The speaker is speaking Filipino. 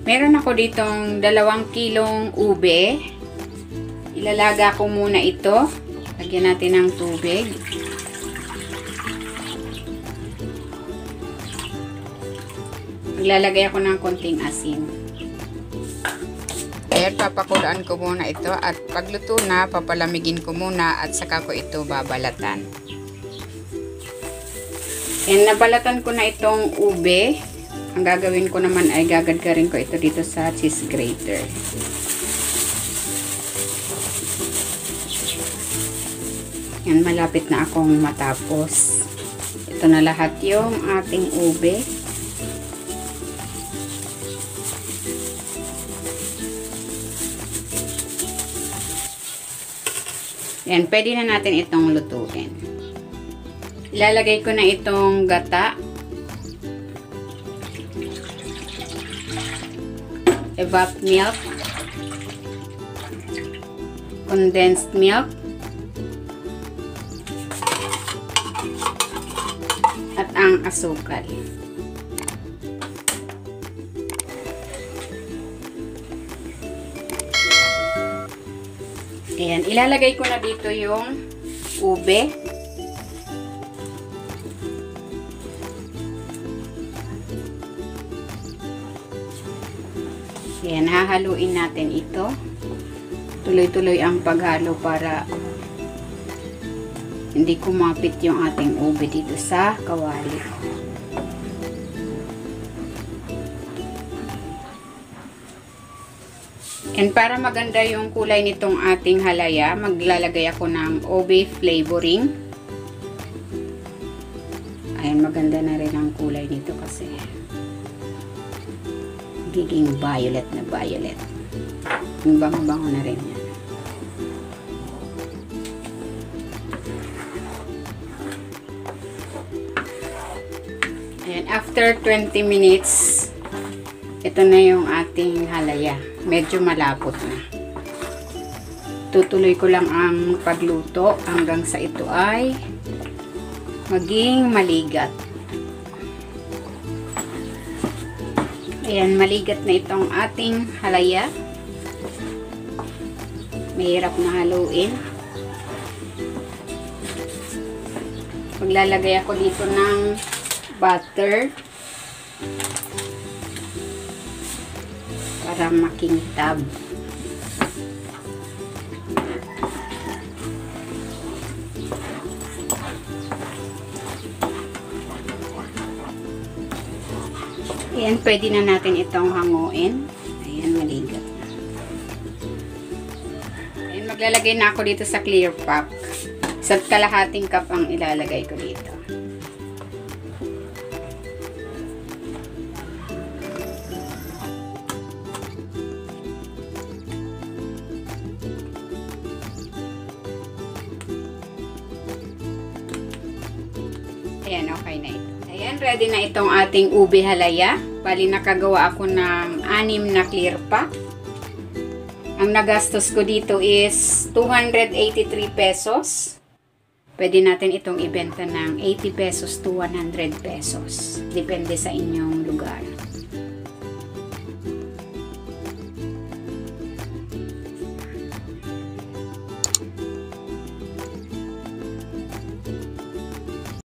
Meron ako ditong 2 kilong ube. Ilalaga ko muna ito. Lagyan natin ng tubig. Maglalagay ako ng konting asin. Ayan, papakuluan ko muna ito at pagluto na, papalamigin ko muna at saka ko ito babalatan. Ayan, nabalatan ko na itong ube. Ang gagawin ko naman ay gagadgarin ko ito dito sa cheese grater. Yan, malapit na akong matapos. Ito na lahat yung ating ube. Yan, pwede na natin itong lutuin. Ilalagay ko na itong gata. Evap milk. Condensed milk. At ang asukal. Ayan, ilalagay ko na dito yung ube. Ayan, hahaluin natin ito. Tuloy-tuloy ang paghalo para hindi kumapit yung ating ube dito sa kawali. And para maganda yung kulay nitong ating halaya, maglalagay ako ng ube flavoring. Ayan, maganda na rin ang kulay nito kasi giging violet na violet. Yung bango-bango na rin yan. Ayan, after 20 minutes, ito na yung ating halaya. Medyo malapot na. Tutuloy ko lang ang pagluto hanggang sa ito ay maging maligat. Ayan, maligat na itong ating halaya. Mahirap na haluin. Maglalagay ako dito ng butter para makintab. Ayan, pwede na natin itong hanguin. Ayan, maligat na. Ayan, maglalagay na ako dito sa clear pack. Sa kalahating cup ang ilalagay ko dito. Ayan, okay na ito. Ayan, ready na itong ating ube halaya. Bali, nakagawa ako ng 6 na clear pack. Ang nagastos ko dito is 283 pesos. Pwede natin itong ibenta ng 80 pesos to 100 pesos. Depende sa inyong lugar.